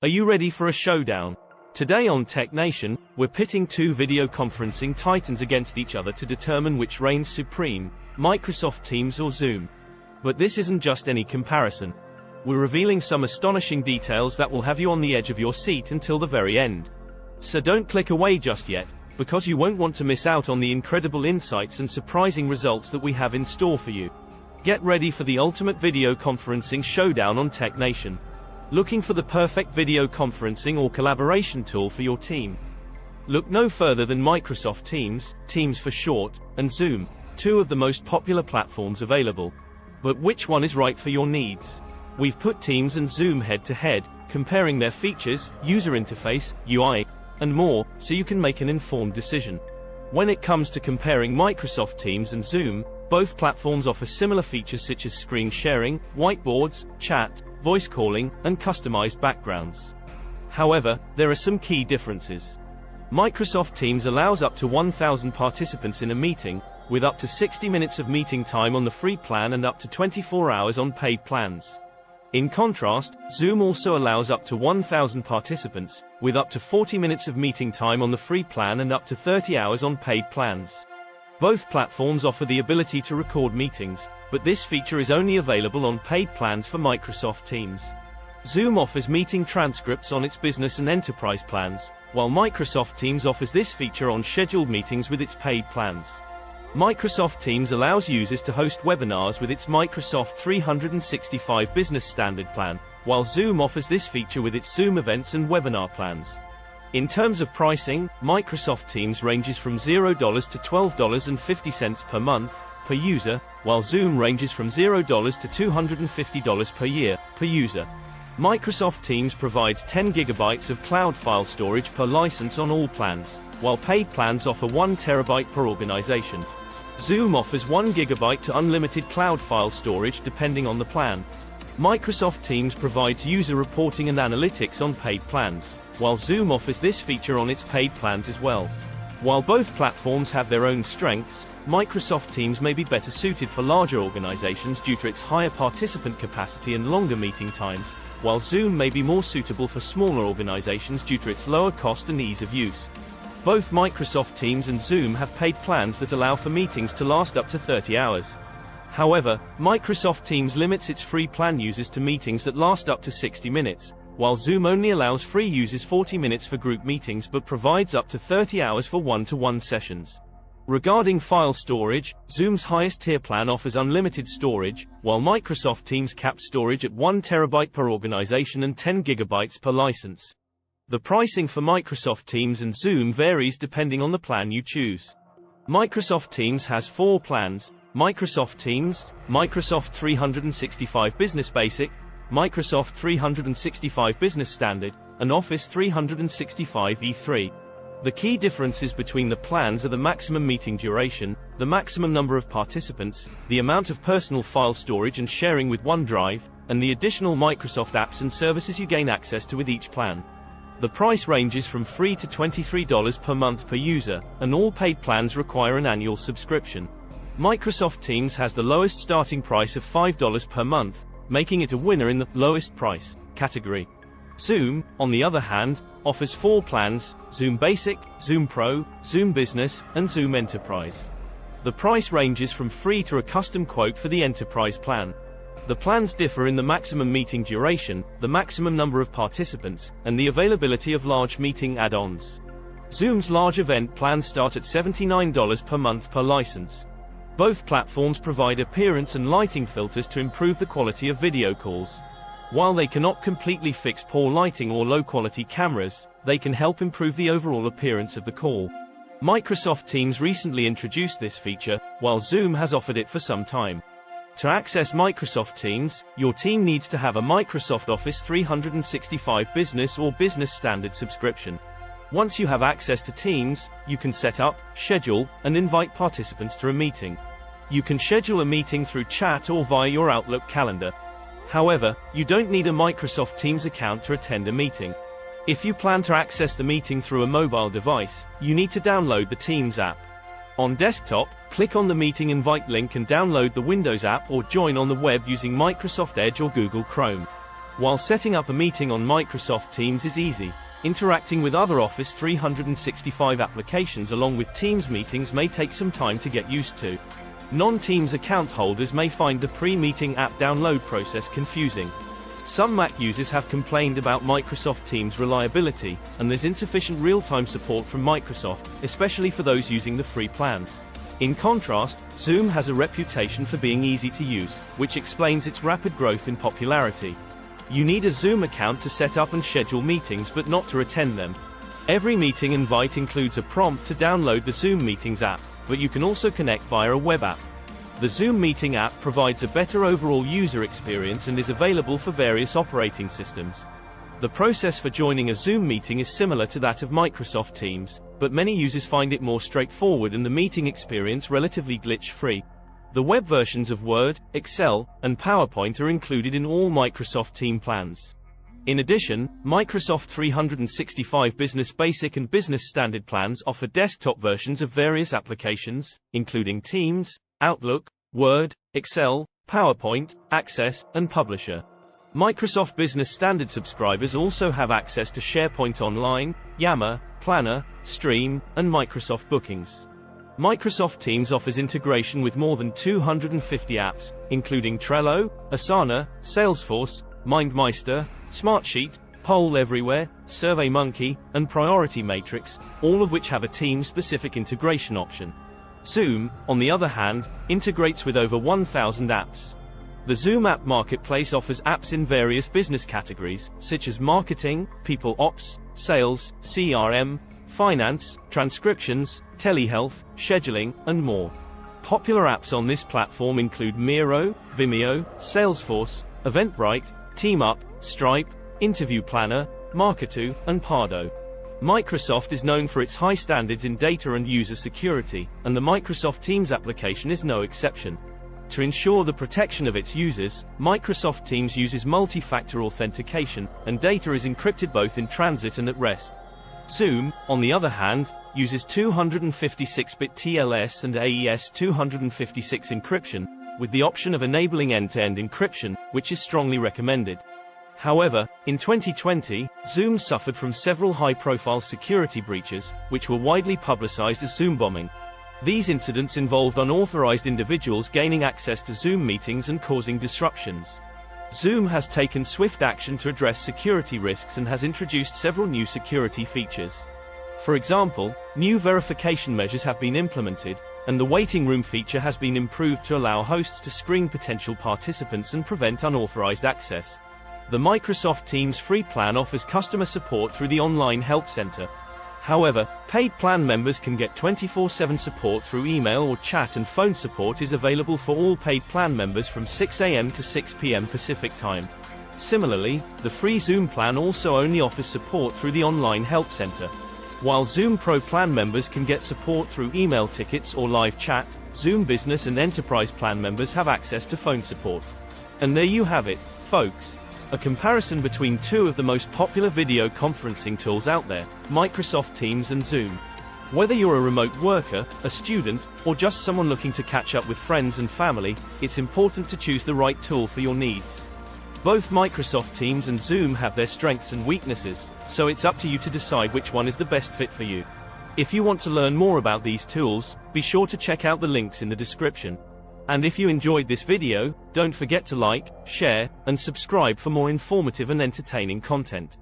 Are you ready for a showdown? Today on TechNation, we're pitting two video conferencing titans against each other to determine which reigns supreme, Microsoft Teams or Zoom. But this isn't just any comparison. We're revealing some astonishing details that will have you on the edge of your seat until the very end. So don't click away just yet, because you won't want to miss out on the incredible insights and surprising results that we have in store for you. Get ready for the ultimate video conferencing showdown on TechNation. Looking for the perfect video conferencing or collaboration tool for your team? Look no further than Microsoft Teams, Teams for short, and Zoom, two of the most popular platforms available. But which one is right for your needs? We've put Teams and Zoom head-to-head, comparing their features, user interface, UI, and more, so you can make an informed decision. When it comes to comparing Microsoft Teams and Zoom, both platforms offer similar features such as screen sharing, whiteboards, chat, voice calling, and customized backgrounds. However, there are some key differences. Microsoft Teams allows up to 1,000 participants in a meeting, with up to 60 minutes of meeting time on the free plan and up to 24 hours on paid plans. In contrast, Zoom also allows up to 1,000 participants, with up to 40 minutes of meeting time on the free plan and up to 30 hours on paid plans. Both platforms offer the ability to record meetings, but this feature is only available on paid plans for Microsoft Teams. Zoom offers meeting transcripts on its business and enterprise plans, while Microsoft Teams offers this feature on scheduled meetings with its paid plans. Microsoft Teams allows users to host webinars with its Microsoft 365 Business Standard plan, while Zoom offers this feature with its Zoom Events and webinar plans. In terms of pricing, Microsoft Teams ranges from $0 to $12.50 per month, per user, while Zoom ranges from $0 to $250 per year, per user. Microsoft Teams provides 10 GB of cloud file storage per license on all plans, while paid plans offer 1 TB per organization. Zoom offers 1 GB to unlimited cloud file storage depending on the plan. Microsoft Teams provides user reporting and analytics on paid plans, while Zoom offers this feature on its paid plans as well. While both platforms have their own strengths, Microsoft Teams may be better suited for larger organizations due to its higher participant capacity and longer meeting times, while Zoom may be more suitable for smaller organizations due to its lower cost and ease of use. Both Microsoft Teams and Zoom have paid plans that allow for meetings to last up to 30 hours. However, Microsoft Teams limits its free plan users to meetings that last up to 60 minutes, while Zoom only allows free users 40 minutes for group meetings but provides up to 30 hours for one-to-one sessions. Regarding file storage, Zoom's highest tier plan offers unlimited storage, while Microsoft Teams caps storage at 1 TB per organization and 10 GB per license. The pricing for Microsoft Teams and Zoom varies depending on the plan you choose. Microsoft Teams has 4 plans: Microsoft Teams, Microsoft 365 Business Basic, Microsoft 365 Business Standard, and Office 365 E3. The key differences between the plans are the maximum meeting duration, the maximum number of participants, the amount of personal file storage and sharing with OneDrive, and the additional Microsoft apps and services you gain access to with each plan. The price ranges from free to $23 per month per user, and all paid plans require an annual subscription. Microsoft Teams has the lowest starting price of $5 per month, making it a winner in the lowest price category. Zoom, on the other hand, offers 4 plans: Zoom Basic, Zoom Pro, Zoom Business, and Zoom Enterprise. The price ranges from free to a custom quote for the Enterprise plan. The plans differ in the maximum meeting duration, the maximum number of participants, and the availability of large meeting add-ons. Zoom's large event plans start at $79 per month per license. Both platforms provide appearance and lighting filters to improve the quality of video calls. While they cannot completely fix poor lighting or low-quality cameras, they can help improve the overall appearance of the call. Microsoft Teams recently introduced this feature, while Zoom has offered it for some time. To access Microsoft Teams, your team needs to have a Microsoft Office 365 Business or Business Standard subscription. Once you have access to Teams, you can set up, schedule, and invite participants to a meeting. You can schedule a meeting through chat or via your Outlook calendar. However, you don't need a Microsoft Teams account to attend a meeting. If you plan to access the meeting through a mobile device, you need to download the Teams app. On desktop, click on the meeting invite link and download the Windows app or join on the web using Microsoft Edge or Google Chrome. While setting up a meeting on Microsoft Teams is easy, interacting with other Office 365 applications along with Teams meetings may take some time to get used to. Non-Teams account holders may find the pre-meeting app download process confusing. Some Mac users have complained about Microsoft Teams reliability, and there's insufficient real-time support from Microsoft, especially for those using the free plan. In contrast, Zoom has a reputation for being easy to use, which explains its rapid growth in popularity. You need a Zoom account to set up and schedule meetings but not to attend them. Every meeting invite includes a prompt to download the Zoom Meetings app, but you can also connect via a web app. The Zoom Meeting app provides a better overall user experience and is available for various operating systems. The process for joining a Zoom meeting is similar to that of Microsoft Teams, but many users find it more straightforward and the meeting experience relatively glitch-free. The web versions of Word, Excel, and PowerPoint are included in all Microsoft Team plans. In addition, Microsoft 365 Business Basic and Business Standard plans offer desktop versions of various applications, including Teams, Outlook, Word, Excel, PowerPoint, Access, and Publisher. Microsoft Business Standard subscribers also have access to SharePoint Online, Yammer, Planner, Stream, and Microsoft Bookings. Microsoft Teams offers integration with more than 250 apps, including Trello, Asana, Salesforce, MindMeister, Smartsheet, Poll Everywhere, SurveyMonkey, and Priority Matrix, all of which have a team-specific integration option. Zoom, on the other hand, integrates with over 1,000 apps. The Zoom App Marketplace offers apps in various business categories, such as marketing, people ops, sales, CRM, finance, transcriptions, telehealth, scheduling, and more. Popular apps on this platform include Miro, Vimeo, Salesforce, Eventbrite, TeamUp, Stripe, Interview Planner, Marketo, and Pardo. Microsoft is known for its high standards in data and user security, and the Microsoft Teams application is no exception. To ensure the protection of its users, Microsoft Teams uses multi-factor authentication, and data is encrypted both in transit and at rest. Zoom, on the other hand, uses 256-bit TLS and AES 256 encryption, with the option of enabling end-to-end encryption, which is strongly recommended. However, in 2020, Zoom suffered from several high-profile security breaches, which were widely publicized as Zoom bombing. These incidents involved unauthorized individuals gaining access to Zoom meetings and causing disruptions. Zoom has taken swift action to address security risks and has introduced several new security features. For example, new verification measures have been implemented, and the waiting room feature has been improved to allow hosts to screen potential participants and prevent unauthorized access. The Microsoft Teams free plan offers customer support through the online help center. However, paid plan members can get 24/7 support through email or chat, and phone support is available for all paid plan members from 6 a.m. to 6 p.m. Pacific Time. Similarly, the free Zoom plan also only offers support through the online help center. While Zoom Pro plan members can get support through email tickets or live chat, Zoom Business and Enterprise plan members have access to phone support. And there you have it, folks. A comparison between two of the most popular video conferencing tools out there, Microsoft Teams and Zoom. Whether you're a remote worker, a student, or just someone looking to catch up with friends and family, it's important to choose the right tool for your needs. Both Microsoft Teams and Zoom have their strengths and weaknesses, so it's up to you to decide which one is the best fit for you. If you want to learn more about these tools, be sure to check out the links in the description. And if you enjoyed this video, don't forget to like, share, and subscribe for more informative and entertaining content.